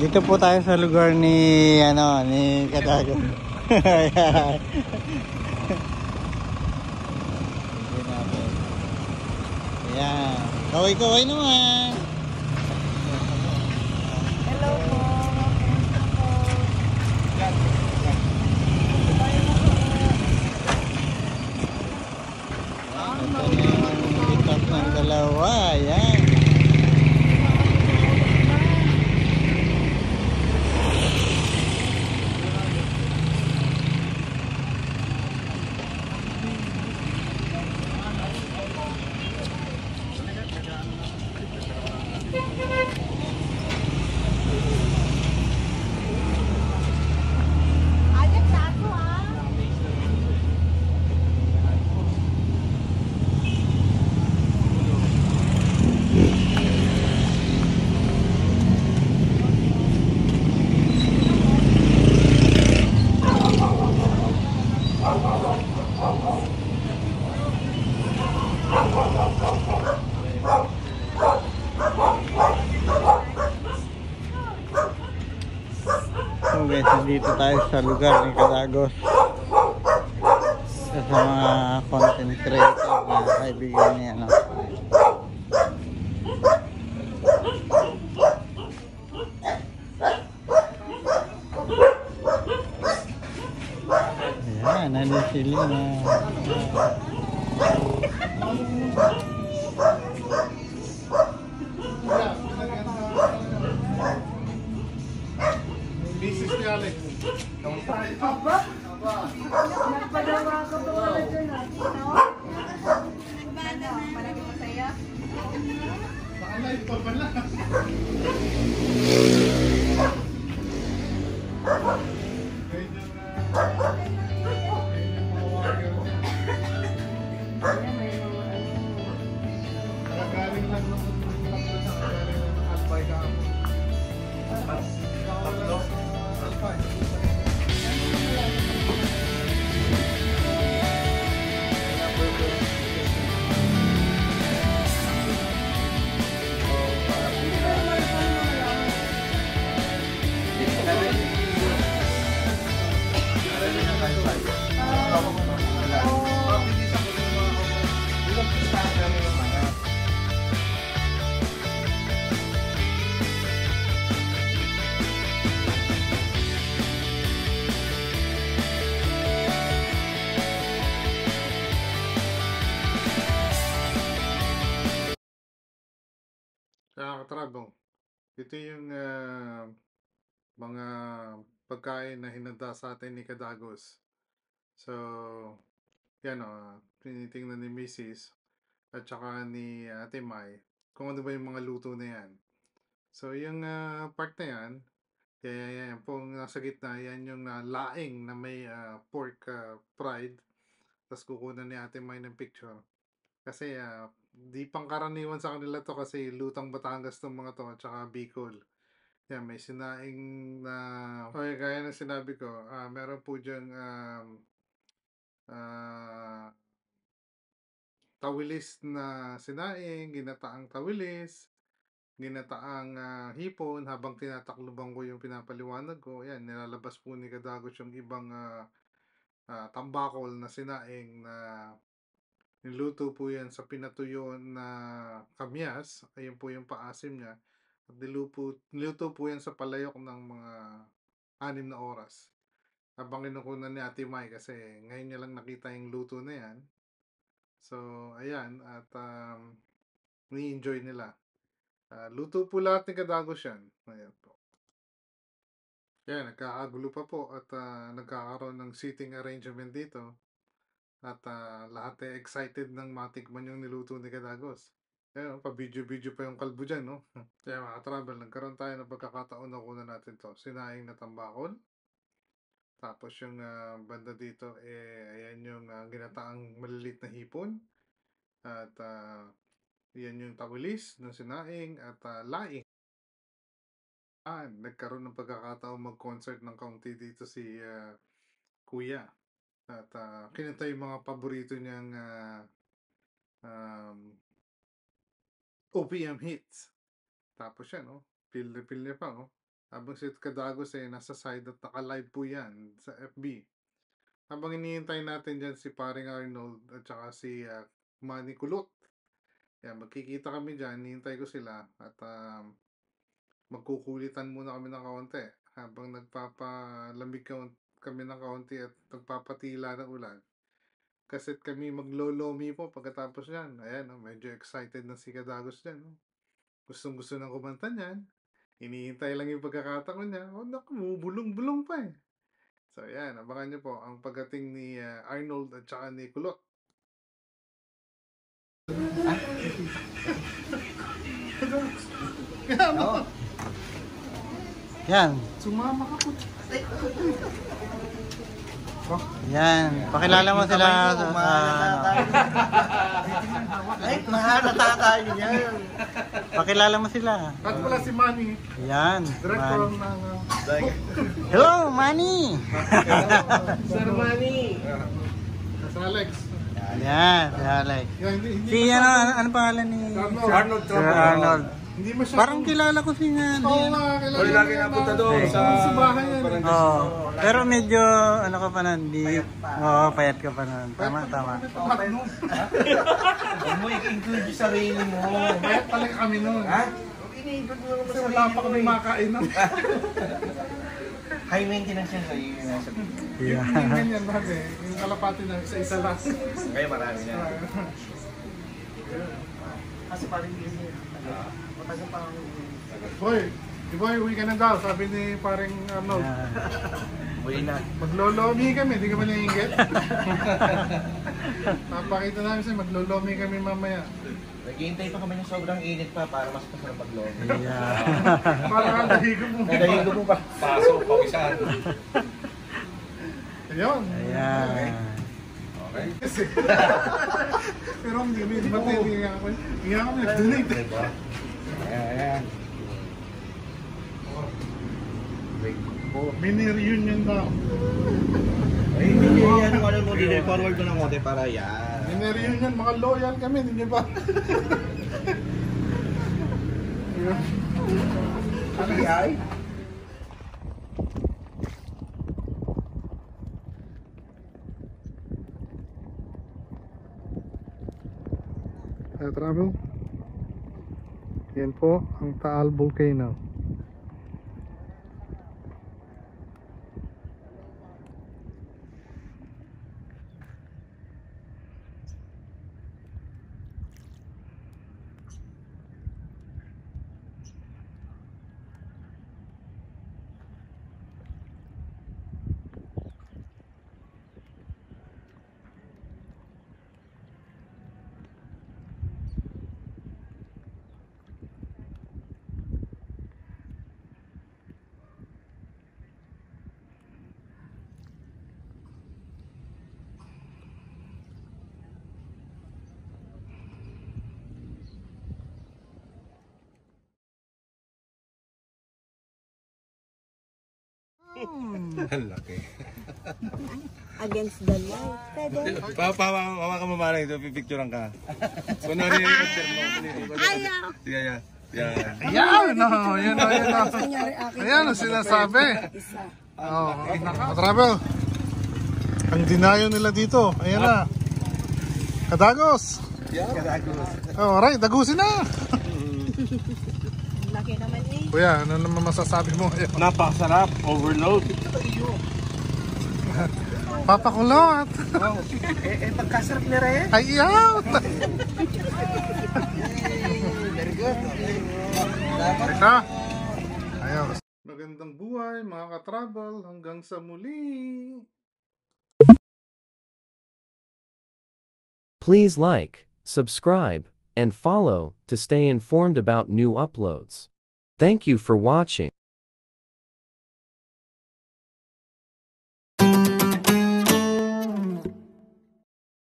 Dito po tayo sa lugar ni ni Kadago. Ayan. Ayan. Kaway-kaway naman. Hello po. Ito na yung ikat ng dalawa. Ayan. So guys, dito tayo sa lugar ni Kadagos. Sa mga content creator na kaibigan niya, no? Ayan, nandun si Lina. Misis ni Alex. Aba? Nagpadawa ka pa wala dyan ah. Palagi masaya. Baka na ito pala. Galing lang ng Albay ka. Tatlo? Albay. Katrabo, ito yung mga pagkain na hinanda sa atin ni Kadagos. So, yan tinitingnan ni Mrs. at saka ni Ate Mai kung ano ba yung mga luto na yan. So, yung part na yan, yan pong nasa gitna, yan yung laing na may pork fried. Tapos kukunan ni Ate Mai ng picture. Kasi di pangkaraniwan sa kanila to kasi lutang Batangas tong mga to at saka Bicol. Yan, may sinaing na okay, gaya ng sinabi ko, meron po dyan tawilis na sinaing, ginataang tawilis, ginataang hipon. Habang tinatakluban ko yung pinapaliwanag ko, yan, nilalabas po ni Kadagos yung ibang tambakol na sinaing na niluto po yan sa pinatuyo na kamyas. Ayun po yung paasim niya. At niluto po yan sa palayok ng mga 6 na oras. Habang kinukunan ni Ate Mai kasi ngayon niya lang nakita yung luto na yan. So, ayan. At ni-enjoy nila. Luto po lahat ni Kadagos yan. Ayan po. Yan, nagkakagulo pa po at nagkakaroon ng seating arrangement dito. At lahat ay excited nang matikman yung niluto ni Kadagos. Ayan, pa-video-video pa yung kalbo dyan, no? Kaya mga travel, nagkaroon tayo ng pagkakataon na kunan natin to. Sinaing na tambakol. Tapos yung banda dito, ayan yung ginataang malilit na hipon. At yan yung tawilis ng sinaing at laing. Nagkaroon ng pagkakataon mag-concert ng kaunti dito si Kuya. At kinanta yung mga paborito niyang OPM hits. Tapos yan, feel na pa, Habang si Kadagos nasa side at naka-live po yan sa FB. Habang hinihintay natin dyan si paring Arnold at saka si Manny Kulot. Yan, magkikita kami dyan, hinihintay ko sila at magkukulitan muna kami ng kaunti habang nagpapalamig kami ng kaunti at nagpapatila ng ulan. Kasit kami maglolomi po pagkatapos yan. Ayan, medyo excited na si Kadagos dyan. Gustong gusto ng kumanta niyan. Hinihintay lang yung pagkakataon niya. Naku, bulong-bulong pa eh. So, ayan, abangan niyo po ang pagdating ni Arnold at saka ni Kulot. Yan. Sumama ka po. Yan. Pakilala mo sila. Ay, mahalata tayo yan. Pakilala mo sila. At pala si Manny, Yan. director Manny. ng Hello, Manny! Sir Manny. sa Alex. Yan, si Alex. Yan, Si ano pangalan ni Arnold. Sir Arnold? Hindi masyadong... Parang kilala ko si nga. Oo nga, kilala Uy, lagi napunta doon sa bahay yan. Oo. Pero medyo ano ka pa nun, oo, payat ka pa nun. Tama. Huwag mo i-include yung sarili mo. Kaya talaga kami noon. Ha? I-include mo naman Kasi sarili wala pa mo. kami makain nun. High maintenance yan sa'yo yung nasa Yeah. Yung ganyan bagay. Yung kalapati na isa-isa lang. Kaya marami yan. Kasi parang yun matagal pa ako. Boy, di ba uwi ka na daw? Sabi ni paring Arnold. Uwi na. Maglolomi kami, di ka ba naiingit? Papakita namin sa'yo, maglolomi kami mamaya. Naghihintay pa kami ng sobrang init pa para mas masarap mag-log. Yeah. Para ka dahigo mo. Nadahigo mo pa. Pasok, pawisan. Ayun. Ayan. Okay. Kasi. Pero hindi, ba't hindi nga ako? Hindi nga ako nag-donate. Ayan. Mini-reunion daw. Ay, hindi yan. Ano mo, forward ko ng konti para yan. Mini-reunion, mga loyal kami, hindi niyo ba? Ayun. Ano Ay? travel. Yan po ang Taal Volcano. Ang laki. Against the light. Pwede. Hawakan mo manang ito, pipicturean ka. Kunwari yung picture mo. Ayaw. Sige, yan. Yan. Ayan, no, yun na, yun na. Ayan ang sinasabi. Oh, travel. Ang dinayo nila dito. Ayan na. Kadagos. Oh, alright, dagusin na. Laki naman eh. Kuya, ano naman masasabi mo ngayon? Napakasarap. Overload. Papakulot. Pagkasarap ni Rhea. Ay, iyaw. Very good. Ito. Ayos. Magandang buhay mga ka-travel. Hanggang sa muli. Please like, subscribe, and follow to stay informed about new uploads. Thank you for watching.